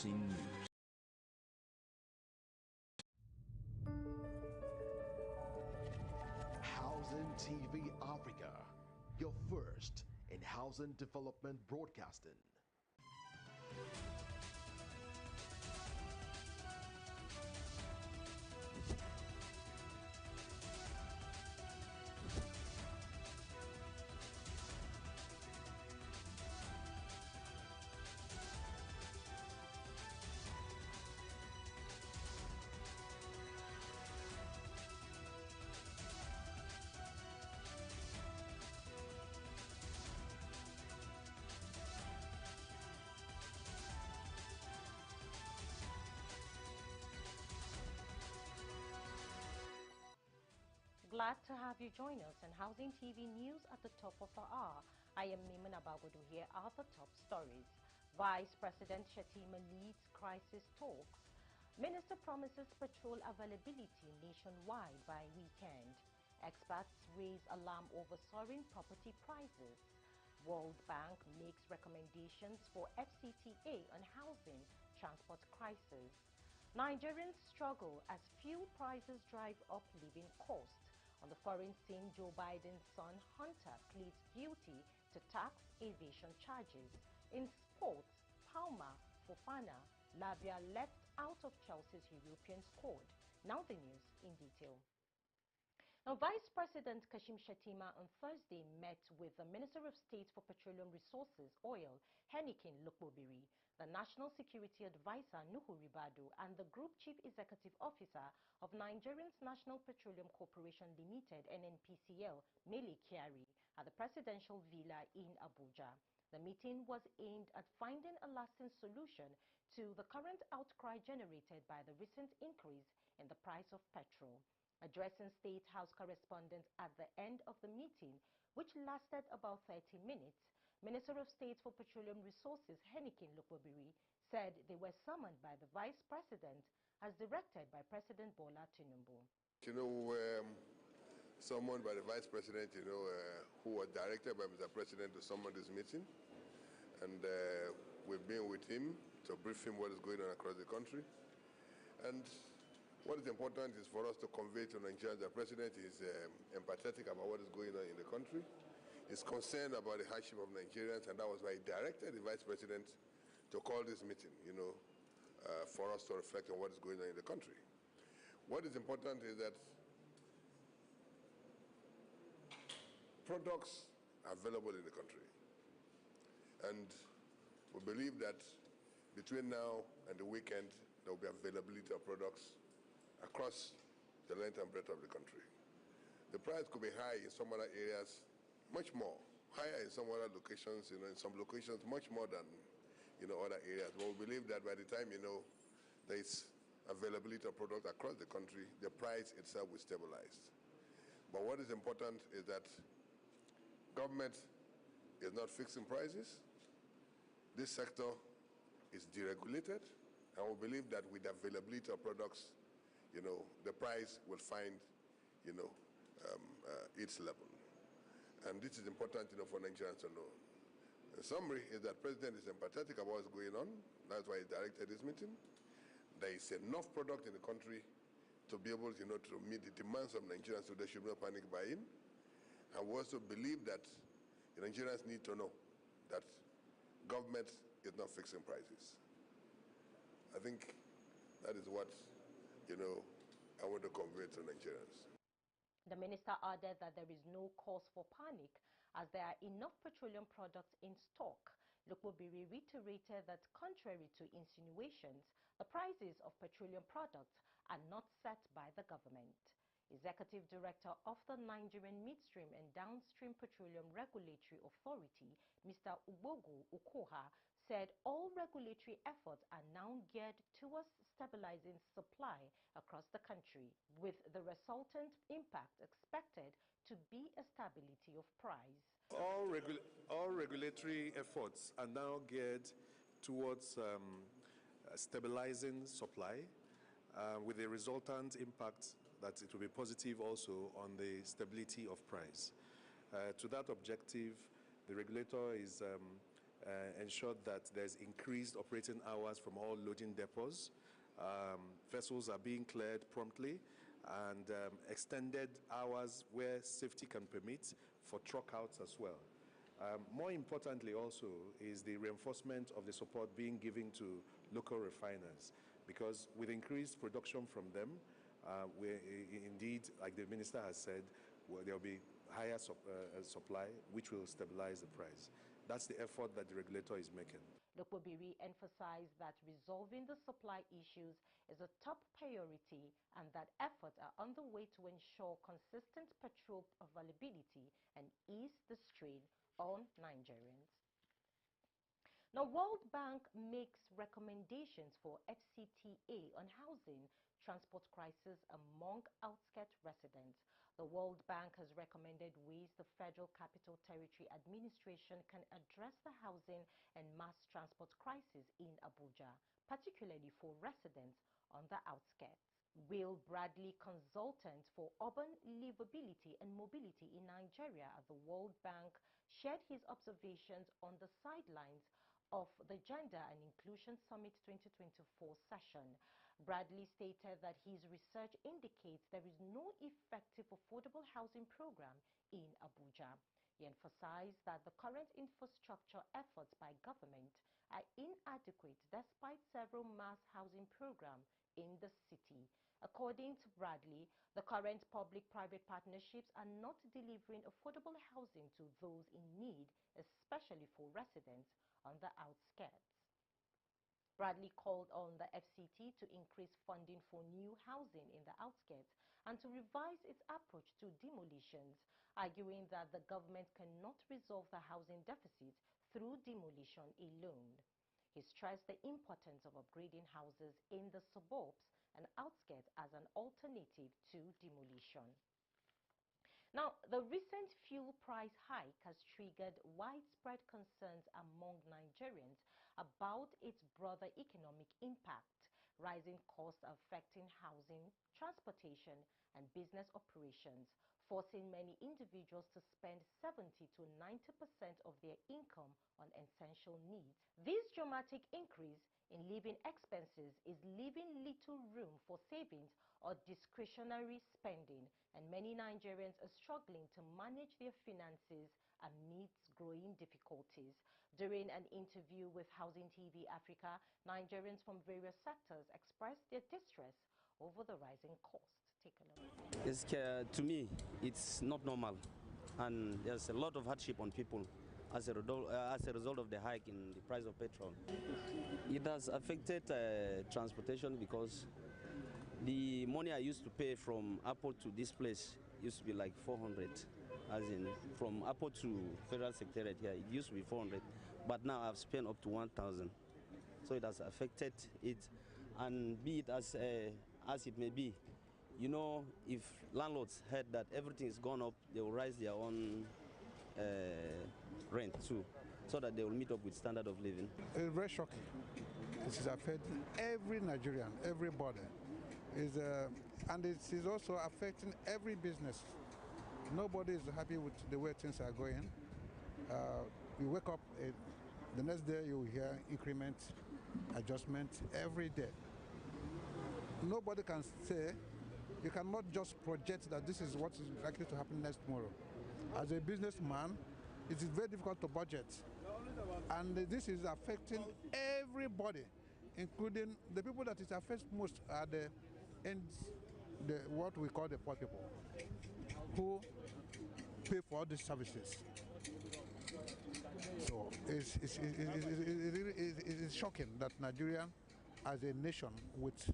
News. Housing TV Africa, your first in housing development broadcasting. Glad to have you join us in Housing TV News at the top of the hour. I am Mimuna Bagudu. Here are the top stories. Vice President Shettima leads crisis talks. Minister promises petrol availability nationwide by weekend. Experts raise alarm over soaring property prices. World Bank makes recommendations for FCTA on housing transport crisis. Nigerians struggle as fuel prices drive up living costs. On the foreign scene, Joe Biden's son Hunter pleads guilty to tax evasion charges. In sports, Palma, Fofana, Lavia left out of Chelsea's European squad. Now the news in detail. Now, Vice President Kashim Shettima on Thursday met with the Minister of State for Petroleum Resources, Oil, Henikin Lukbobiri, the National Security Advisor, Nuhu Ribadu, and the Group Chief Executive Officer of Nigerian National Petroleum Corporation Limited, NNPCL, Mele Kyari, at the Presidential Villa in Abuja. The meeting was aimed at finding a lasting solution to the current outcry generated by the recent increase in the price of petrol. Addressing State House correspondents at the end of the meeting, which lasted about 30 minutes, Minister of State for Petroleum Resources Henikin Lukbobiri said they were summoned by the Vice President as directed by President Bola Tinubu. Summoned by the Vice President, who was directed by Mr. President to summon this meeting. And we've been with him to brief him what is going on across the country. And what is important is for us to convey to Nigerians that the President is empathetic about what is going on in the country. He's concerned about the hardship of Nigerians, and that was why he directed the Vice President to call this meeting, for us to reflect on what is going on in the country. What is important is that products are available in the country. And we believe that between now and the weekend, there will be availability of products across the length and breadth of the country. The price could be high in some other areas, much more. Higher in some other locations, in some locations much more than, other areas. But we believe that by the time, there is availability of products across the country, the price itself will stabilize. But what is important is that government is not fixing prices. This sector is deregulated, and we believe that with the availability of products, the price will find, its level. And this is important, for Nigerians to know. The summary is that President is empathetic about what's going on. That's why he directed this meeting. There is enough product in the country to be able, to meet the demands of Nigerians, so there should be no panic buying. And we also believe that the Nigerians need to know that government is not fixing prices. I think that is what I want to convey to Nigerians. The minister added that there is no cause for panic as there are enough petroleum products in stock. Lukbobiri reiterated that contrary to insinuations, the prices of petroleum products are not set by the government. Executive Director of the Nigerian Midstream and Downstream Petroleum Regulatory Authority, Mr. Ubogu Ukoha, said all regulatory efforts are now geared towards stabilizing supply across the country, with the resultant impact expected to be a stability of price. All regulatory efforts are now geared towards stabilizing supply, with the resultant impact that it will be positive also on the stability of price. To that objective, the regulator is ensured that there's increased operating hours from all loading depots. Vessels are being cleared promptly, and extended hours where safety can permit for truck outs as well. More importantly also is the reinforcement of the support being given to local refiners, because with increased production from them, indeed, like the minister has said, there will be higher supply, which will stabilize the price. That's the effort that the regulator is making. Lokpobiri emphasized that resolving the supply issues is a top priority and that efforts are underway to ensure consistent petrol availability and ease the strain on Nigerians. Now, World Bank makes recommendations for FCTA on housing transport crisis among outskirt residents. The World Bank has recommended ways the Federal Capital Territory Administration can address the housing and mass transport crisis in Abuja, particularly for residents on the outskirts. Will Bradley, consultant for urban livability and mobility in Nigeria at the World Bank, shared his observations on the sidelines of the Gender and Inclusion Summit 2024 session. Bradley stated that his research indicates there is no effective affordable housing program in Abuja. He emphasized that the current infrastructure efforts by government are inadequate despite several mass housing programs in the city. According to Bradley, the current public-private partnerships are not delivering affordable housing to those in need, especially for residents on the outskirts. Bradley called on the FCT to increase funding for new housing in the outskirts and to revise its approach to demolitions, arguing that the government cannot resolve the housing deficit through demolition alone. He stressed the importance of upgrading houses in the suburbs and outskirts as an alternative to demolition. Now, the recent fuel price hike has triggered widespread concerns among Nigerians about its broader economic impact. Rising costs are affecting housing, transportation, and business operations, forcing many individuals to spend 70 to 90% of their income on essential needs. This dramatic increase in living expenses is leaving little room for savings or discretionary spending, and many Nigerians are struggling to manage their finances amidst growing difficulties. During an interview with Housing TV Africa, Nigerians from various sectors expressed their distress over the rising costs. Take a look. To me, it's not normal, and there's a lot of hardship on people as a result of the hike in the price of petrol. It has affected transportation because the money I used to pay from airport to this place used to be like 400, as in from airport to Federal Secretariat here, it used to be 400, but now I've spent up to 1,000. So it has affected it, and be it as it may be, you know, if landlords heard that everything is gone up, they will raise their own rent too, so that they will meet up with standard of living. It's very shocking. It is affecting every Nigerian, everybody. And it is also affecting every business. Nobody is happy with the way things are going. You wake up, the next day you hear increment, adjustment every day. Nobody can say, you cannot just project that this is what is likely to happen next tomorrow. As a businessman, it is very difficult to budget. And this is affecting everybody, including the people that it affects most are what we call the poor people, who pay for all these services. So it's shocking that Nigeria, as a nation with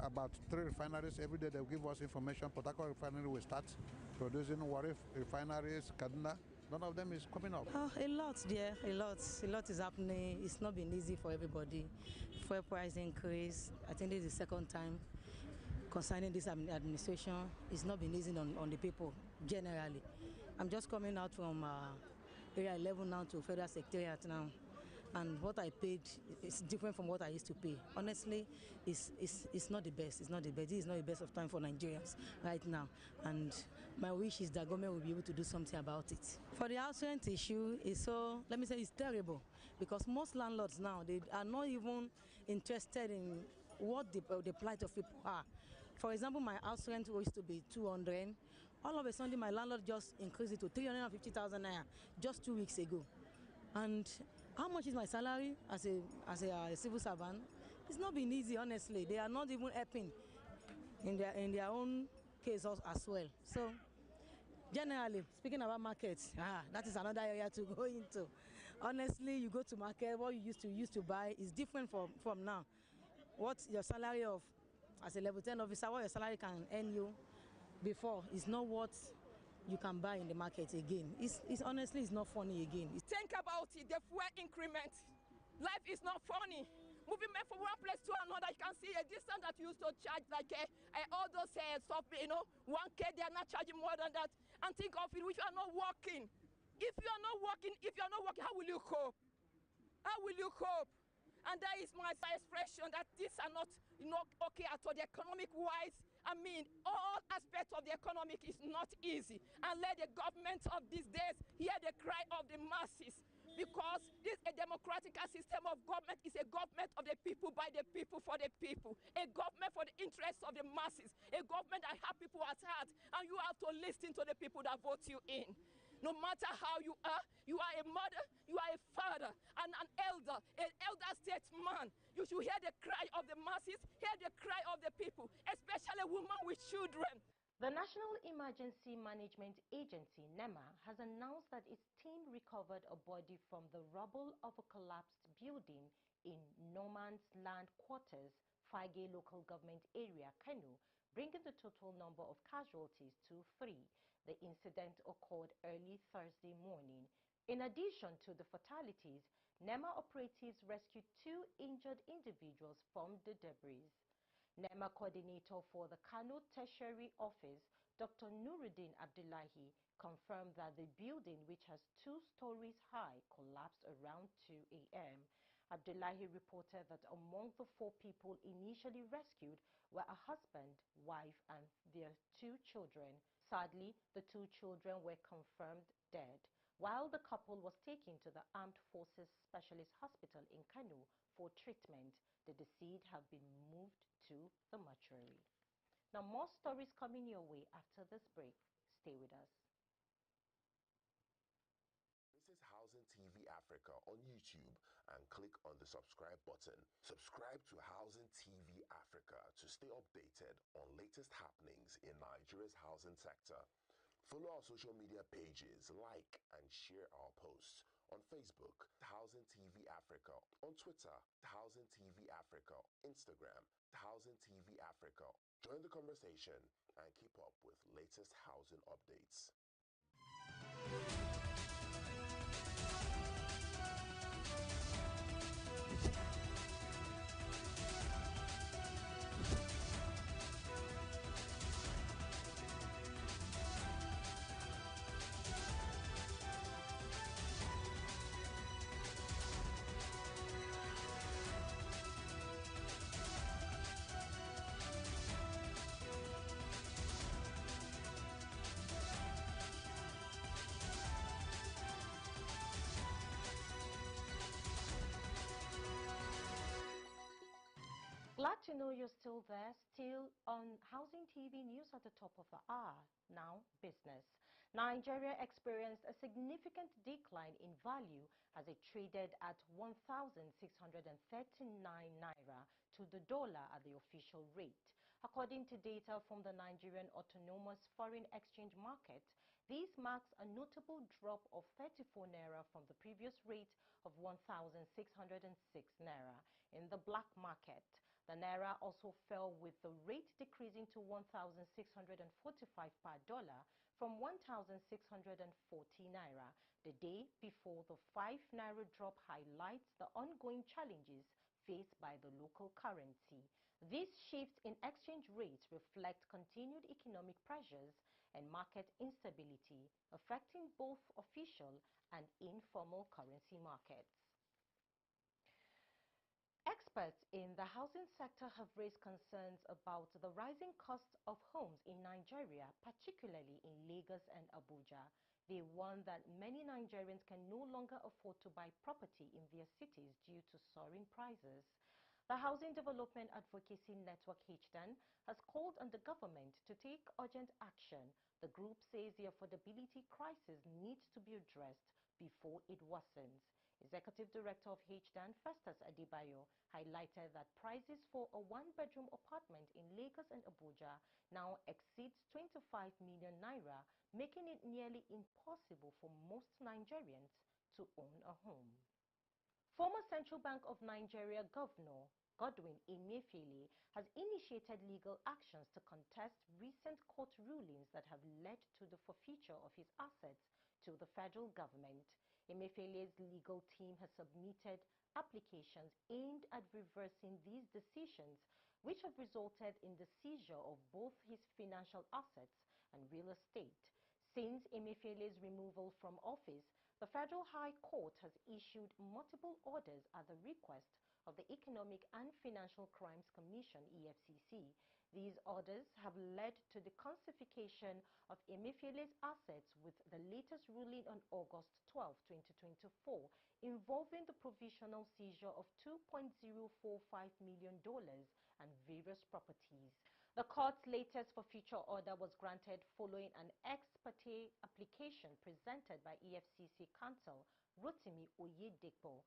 about 3 refineries, every day they give us information. Port Harcourt refinery will start producing, Warri refineries, Kaduna. None of them is coming up. Oh, a lot there, a lot is happening. It's not been easy for everybody. Fuel price increase, I think this is the second time concerning this administration. It's not been easy on the people generally. I'm just coming out from Area 11 now to Federal Secretariat now, and what I paid is different from what I used to pay. Honestly, it's not the best. It's not the best. This is not the best of time for Nigerians right now. And my wish is that government will be able to do something about it. For the house rent issue, let me say it's terrible, because most landlords now, they are not even interested in what the plight of people are. For example, my house rent used to be 200. All of a sudden, my landlord just increased it to 350,000 naira just 2 weeks ago. And how much is my salary as a civil servant? It's not been easy, honestly. They are not even helping in their own case as well. So generally, speaking about markets, that is another area to go into. Honestly, you go to market, what you used to buy is different from now. What your salary of as a level 10 officer, what your salary can earn you before is not what you can buy in the market again. It's honestly, it's not funny again. Think about it, the fuel increment. Life is not funny. Moving men from one place to another, you can see a distance that you used to charge like all those stuff, 1K, they are not charging more than that. And think of it, which are not working. If you are not working, how will you cope? How will you cope? And that is my expression that these are not okay at all. The economic wise, I mean, all aspects of the economic is not easy. And let the government of these days hear the cry of the masses. Because this a democratic system of government is a government of the people, by the people, for the people. A government for the interests of the masses. A government that have people at heart. And you have to listen to the people that vote you in. No matter how you are a mother, you are a father, and an elder statesman. You should hear the cry of the masses, hear the cry of the people, especially women with children. The National Emergency Management Agency, NEMA, has announced that its team recovered a body from the rubble of a collapsed building in No Man's Land Quarters, Fage Local Government Area, Kano, bringing the total number of casualties to 3. The incident occurred early Thursday morning. In addition to the fatalities, NEMA operatives rescued 2 injured individuals from the debris. NEMA coordinator for the Kano Tertiary Office, Dr. Nuruddin Abdullahi, confirmed that the building, which has 2 stories high, collapsed around 2 a.m. Abdullahi reported that among the 4 people initially rescued were a husband, wife, and their 2 children. Sadly, the 2 children were confirmed dead, while the couple was taken to the Armed Forces Specialist Hospital in Kano for treatment. The deceased have been moved to the mortuary. Now, more stories coming your way after this break. Stay with us. Visit Housing TV Africa on YouTube and click on the subscribe button. Subscribe to Housing TV Africa to stay updated on latest happenings in Nigeria's housing sector. Follow our social media pages, like and share our posts. On Facebook, Housing TV Africa. On Twitter, Housing TV Africa. Instagram, Housing TV Africa. Join the conversation and keep up with latest housing updates. Glad to know you're still there, still on Housing TV News at the top of the hour. Now, business. Nigeria experienced a significant decline in value as it traded at 1,639 naira to the dollar at the official rate. According to data from the Nigerian Autonomous Foreign Exchange Market, this marks a notable drop of 34 naira from the previous rate of 1,606 naira. In the black market, the naira also fell, with the rate decreasing to 1,645 per dollar from 1,640 naira. The day before the 5 naira drop highlights the ongoing challenges faced by the local currency. These shifts in exchange rates reflect continued economic pressures and market instability, affecting both official and informal currency markets. Experts in the housing sector have raised concerns about the rising cost of homes in Nigeria, particularly in Lagos and Abuja. They warn that many Nigerians can no longer afford to buy property in their cities due to soaring prices. The Housing Development Advocacy Network HDAN has called on the government to take urgent action. The group says the affordability crisis needs to be addressed before it worsens. Executive Director of HDAN, Festus Adebayo, highlighted that prices for a one-bedroom apartment in Lagos and Abuja now exceeds 25 million naira, making it nearly impossible for most Nigerians to own a home. Former Central Bank of Nigeria Governor Godwin Emefiele has initiated legal actions to contest recent court rulings that have led to the forfeiture of his assets to the federal government. Emefiele's legal team has submitted applications aimed at reversing these decisions, which have resulted in the seizure of both his financial assets and real estate. Since Emefiele's removal from office, the Federal High Court has issued multiple orders at the request of the Economic and Financial Crimes Commission, EFCC. These orders have led to the confiscation of Emefiele's assets, with the latest ruling on August 12, 2024, involving the provisional seizure of $2.045 million and various properties. The court's latest forfeiture order was granted following an ex parte application presented by EFCC counsel Rotimi Oyedepo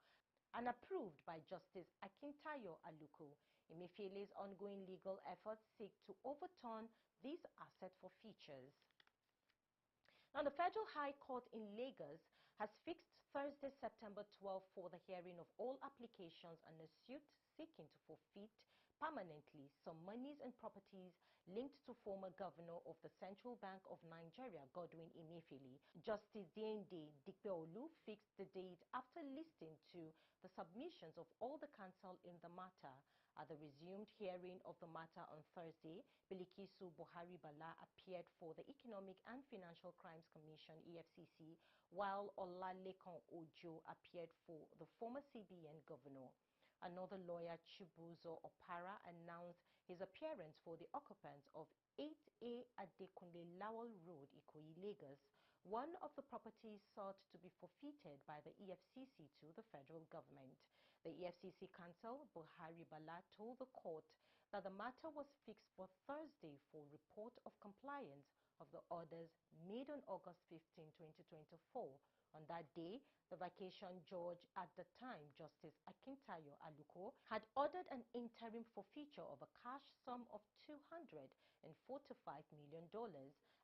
and approved by Justice Akintayo Aluko. Emefiele's ongoing legal efforts seek to overturn these asset forfeitures. Now, the Federal High Court in Lagos has fixed Thursday, September 12 for the hearing of all applications on a suit seeking to forfeit permanently some monies and properties linked to former governor of the Central Bank of Nigeria, Godwin Emefiele. Justice Dende Dikpeolu fixed the date after listening to the submissions of all the counsel in the matter. At the resumed hearing of the matter on Thursday, Bilikisu Buhari Bala appeared for the Economic and Financial Crimes Commission, EFCC, while Olalekan Ojo appeared for the former CBN governor. Another lawyer, Chibuzo Opara, announced his appearance for the occupants of 8A Adekunle Lawal Road, Ikoyi, Lagos. One of the properties sought to be forfeited by the EFCC to the federal government. The EFCC counsel, Buhari Bala, told the court that the matter was fixed for Thursday for report of compliance of the orders made on August 15, 2024. On that day, the vacation judge at the time, Justice Akintayo Aluko, had ordered an interim forfeiture of a cash sum of $245 million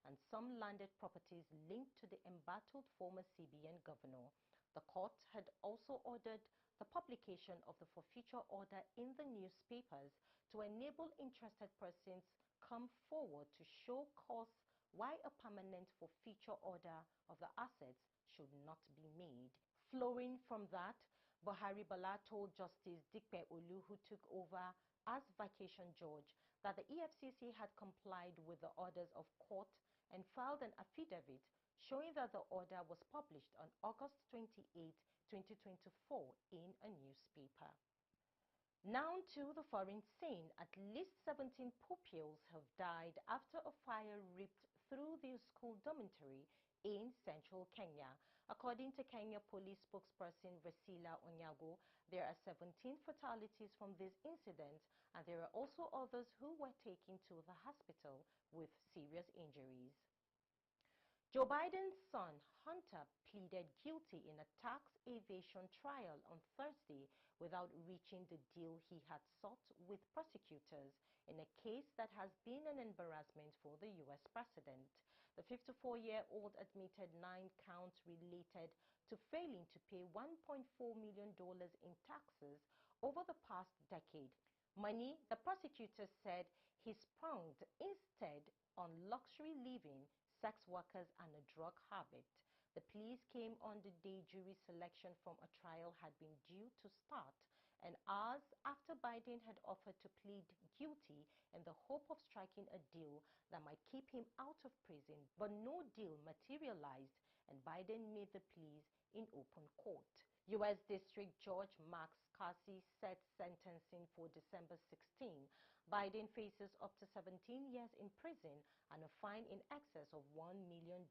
and some landed properties linked to the embattled former CBN governor. The court had also ordered the publication of the forfeiture order in the newspapers to enable interested persons come forward to show cause why a permanent forfeiture order of the assets should not be made. Flowing from that, Buhari Bala told Justice Dikpeolu, who took over as vacation judge, that the EFCC had complied with the orders of court and filed an affidavit showing that the order was published on August 28, 2024 in a newspaper. Now to the foreign scene. At least 17 pupils have died after a fire ripped through their school dormitory in central Kenya. According to Kenya Police spokesperson Vesila Onyago, there are 17 fatalities from this incident, and there are also others who were taken to the hospital with serious injuries. Joe Biden's son, Hunter, pleaded guilty in a tax evasion trial on Thursday without reaching the deal he had sought with prosecutors in a case that has been an embarrassment for the U.S. president. The 54-year-old admitted 9 counts related to failing to pay $1.4 million in taxes over the past decade. Money, the prosecutor said, he sprung instead on luxury living, sex workers, and a drug habit. The pleas came on the day jury selection from a trial had been due to start, and hours after Biden had offered to plead guilty in the hope of striking a deal that might keep him out of prison. But no deal materialized, and Biden made the pleas in open court. U.S. District Judge Max Casey set sentencing for December 16. Biden faces up to 17 years in prison and a fine in excess of $1 million.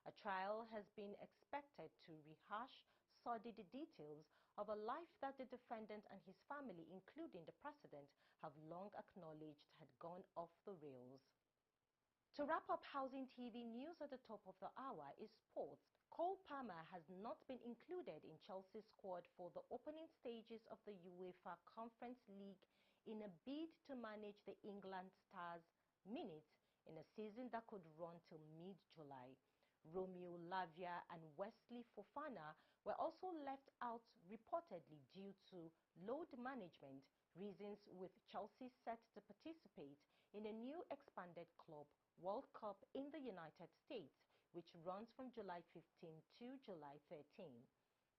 A trial has been expected to rehash sordid details of a life that the defendant and his family, including the president, have long acknowledged had gone off the rails. To wrap up Housing TV news at the top of the hour is sports. Cole Palmer has not been included in Chelsea's squad for the opening stages of the UEFA Conference League in a bid to manage the England Stars' minutes in a season that could run till mid-July. Romeo Lavia and Wesley Fofana were also left out reportedly due to load management reasons, with Chelsea set to participate in a new expanded club World Cup in the United States, which runs from July 15 to July 13.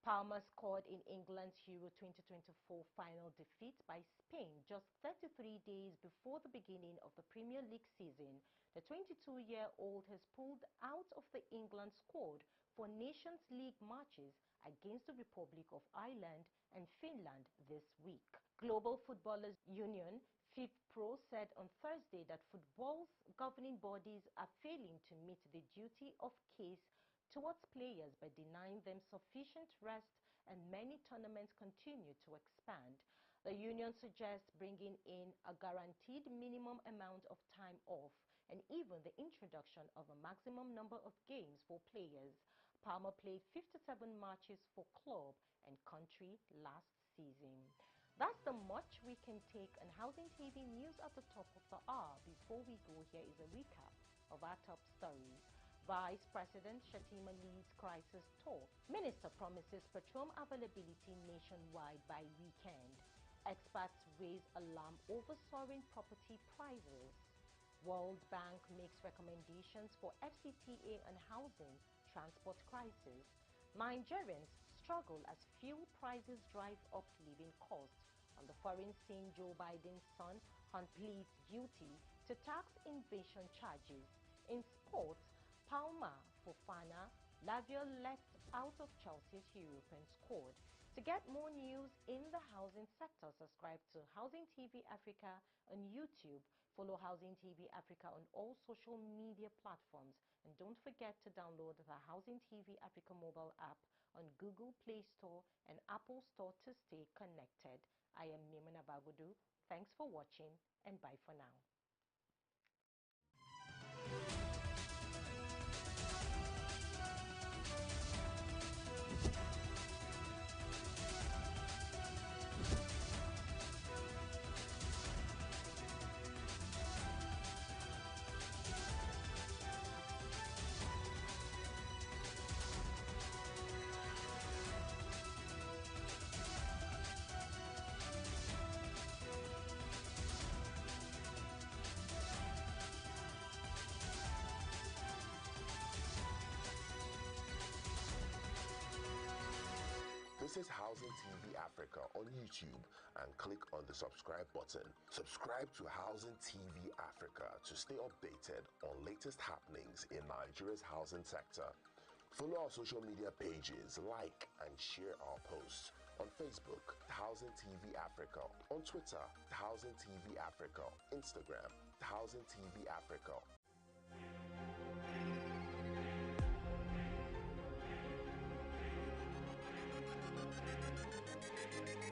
Palmer scored in England's Euro 2024 final defeat by Spain just 33 days before the beginning of the Premier League season. The 22-year-old has pulled out of the England squad for Nations League matches against the Republic of Ireland and Finland this week. Global Footballers Union FIFPro said on Thursday that football's governing bodies are failing to meet the duty of care towards players by denying them sufficient rest, and many tournaments continue to expand. The union suggests bringing in a guaranteed minimum amount of time off and even the introduction of a maximum number of games for players. Palmer played 57 matches for club and country last season. That's the much we can take on Housing TV news at the top of the hour. Before we go, here is a recap of our top stories. Vice President Shettima leads crisis talk. Minister promises petroleum availability nationwide by weekend. Experts raise alarm over soaring property prices. World Bank makes recommendations for FCTA on housing transport crisis. Nigerians struggle as fuel prices drive up living costs. On the foreign scene, Joe Biden's son pleads guilty to tax invasion charges. In sports, Palmer, Fofana, Lavia left out of Chelsea's European squad. To get more news in the housing sector, subscribe to Housing TV Africa on YouTube. Follow Housing TV Africa on all social media platforms. And don't forget to download the Housing TV Africa mobile app on Google Play Store and Apple Store to stay connected. I am Maimuna Bagudu. Thanks for watching, and bye for now. This is Housing TV Africa on YouTube, and click on the subscribe button. Subscribe to Housing TV Africa to stay updated on latest happenings in Nigeria's housing sector. Follow our social media pages, like and share our posts. On Facebook, Housing TV Africa. On Twitter, Housing TV Africa. Instagram, Housing TV Africa.